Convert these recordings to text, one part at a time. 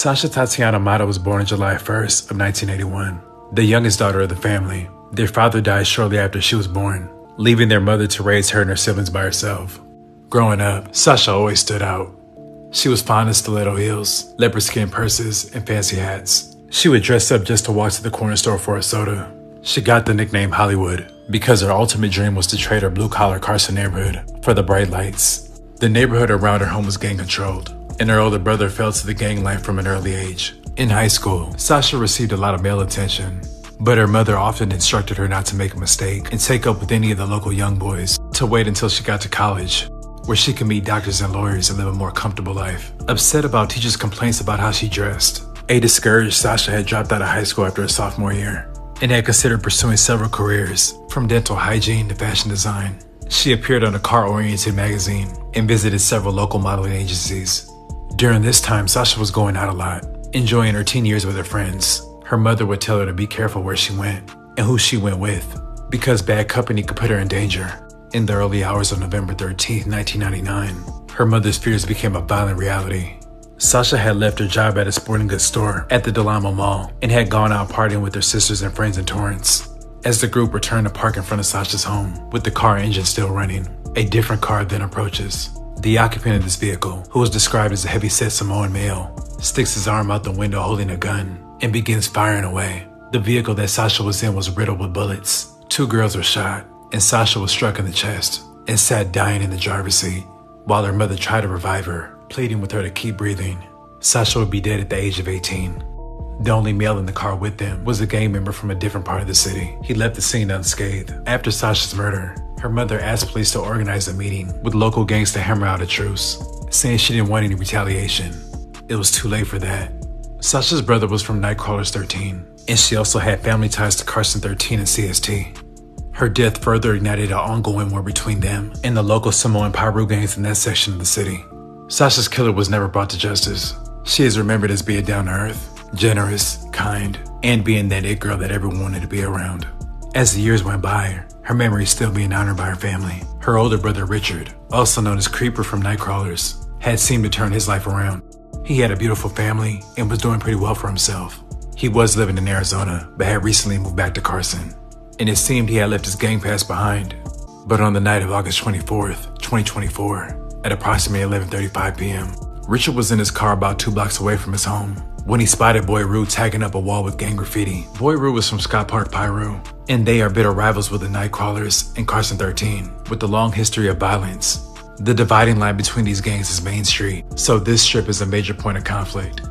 Sasha Tatiana Mata was born July 1st of 1981, the youngest daughter of the family. Their father died shortly after she was born, leaving their mother to raise her and her siblings by herself. Growing up, Sasha always stood out. She was fond of stiletto heels, leopard skin purses, and fancy hats. She would dress up just to walk to the corner store for a soda. She got the nickname Hollywood because her ultimate dream was to trade her blue-collar Carson neighborhood for the bright lights. The neighborhood around her home was gang-controlled, and her older brother fell to the gang life from an early age. In high school, Sasha received a lot of male attention, but her mother often instructed her not to make a mistake and take up with any of the local young boys, to wait until she got to college, where she could meet doctors and lawyers and live a more comfortable life. Upset about teachers' complaints about how she dressed, a discouraged Sasha had dropped out of high school after her sophomore year and had considered pursuing several careers, from dental hygiene to fashion design. She appeared on a car-oriented magazine and visited several local modeling agencies. During this time, Sasha was going out a lot, enjoying her teen years with her friends. Her mother would tell her to be careful where she went and who she went with, because bad company could put her in danger. In the early hours of November 13, 1999, her mother's fears became a violent reality. Sasha had left her job at a sporting goods store at the Del Amo Mall and had gone out partying with her sisters and friends in Torrance. As the group returned to park in front of Sasha's home, with the car engine still running, a different car then approaches. The occupant of this vehicle, who was described as a heavy-set Samoan male, sticks his arm out the window holding a gun and begins firing away. The vehicle that Sasha was in was riddled with bullets. 2 girls were shot, and Sasha was struck in the chest and sat dying in the driver's seat, while her mother tried to revive her, pleading with her to keep breathing. Sasha would be dead at the age of 18. The only male in the car with them was a gang member from a different part of the city. He left the scene unscathed. After Sasha's murder, her mother asked police to organize a meeting with local gangs to hammer out a truce, saying she didn't want any retaliation. It was too late for that. Sasha's brother was from Nightcrawlers 13, and she also had family ties to Carson 13 and CST. Her death further ignited an ongoing war between them and the local Samoan Piru gangs in that section of the city. Sasha's killer was never brought to justice. She is remembered as being down-to-earth, generous, kind, and being that it girl that everyone wanted to be around. As the years went by, her memory is still being honored by her family. Her older brother Richard, also known as Creeper from Nightcrawlers, had seemed to turn his life around. He had a beautiful family and was doing pretty well for himself. He was living in Arizona, but had recently moved back to Carson, and it seemed he had left his gang past behind. But on the night of August 24th, 2024, at approximately 11:35 p.m., Richard was in his car about 2 blocks away from his home when he spotted Boy Rue tagging up a wall with gang graffiti. Boy Rue was from Scott Park, Piru, and they are bitter rivals with the Nightcrawlers and Carson 13, with a long history of violence. The dividing line between these gangs is Main Street, so this strip is a major point of conflict.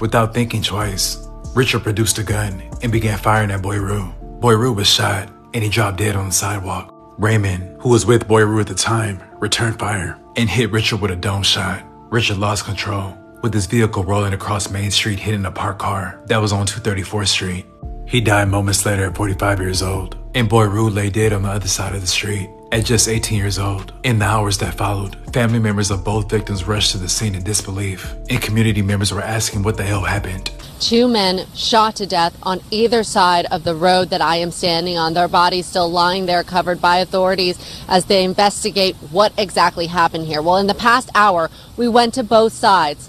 Without thinking twice, Richard produced a gun and began firing at Boy Rue. Boy Rue was shot, and he dropped dead on the sidewalk. Raymond, who was with Boy Rue at the time, returned fire and hit Richard with a dome shot. Richard lost control, with his vehicle rolling across Main Street hitting a parked car that was on 234th Street. He died moments later at 45 years old, and Boy Rue lay dead on the other side of the street at just 18 years old. In the hours that followed, family members of both victims rushed to the scene in disbelief, and community members were asking what the hell happened. 2 men shot to death on either side of the road that I am standing on. Their bodies still lying there covered by authorities as they investigate what exactly happened here. Well, in the past hour, we went to both sides.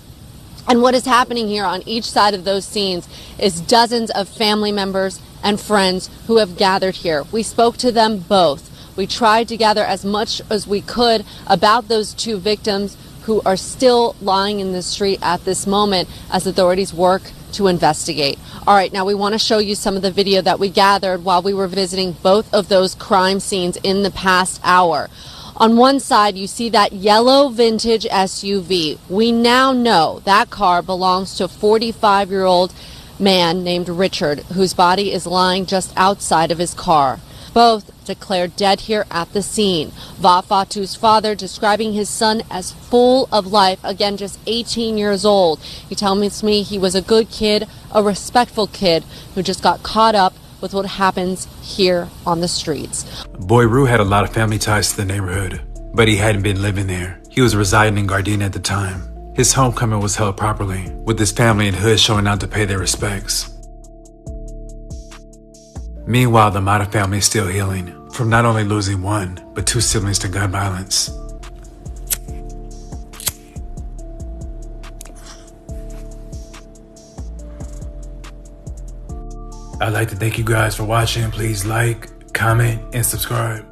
And what is happening here on each side of those scenes is dozens of family members and friends who have gathered here. We spoke to them both. We tried to gather as much as we could about those 2 victims who are still lying in the street at this moment as authorities work to investigate. All right, now we want to show you some of the video that we gathered while we were visiting both of those crime scenes in the past hour. On one side, you see that yellow vintage SUV. We now know that car belongs to a 45-year-old man named Richard, whose body is lying just outside of his car. Both declared dead here at the scene. Vafatu's father describing his son as full of life, again just 18 years old. He tells me he was a good kid, a respectful kid who just got caught up with what happens here on the streets. Boy Rue had a lot of family ties to the neighborhood, but he hadn't been living there. He was residing in Gardena at the time. His homecoming was held properly, with his family and hood showing out to pay their respects. Meanwhile, the Mata family is still healing from not only losing 1, but 2 siblings to gun violence. I'd like to thank you guys for watching. Please like, comment, and subscribe.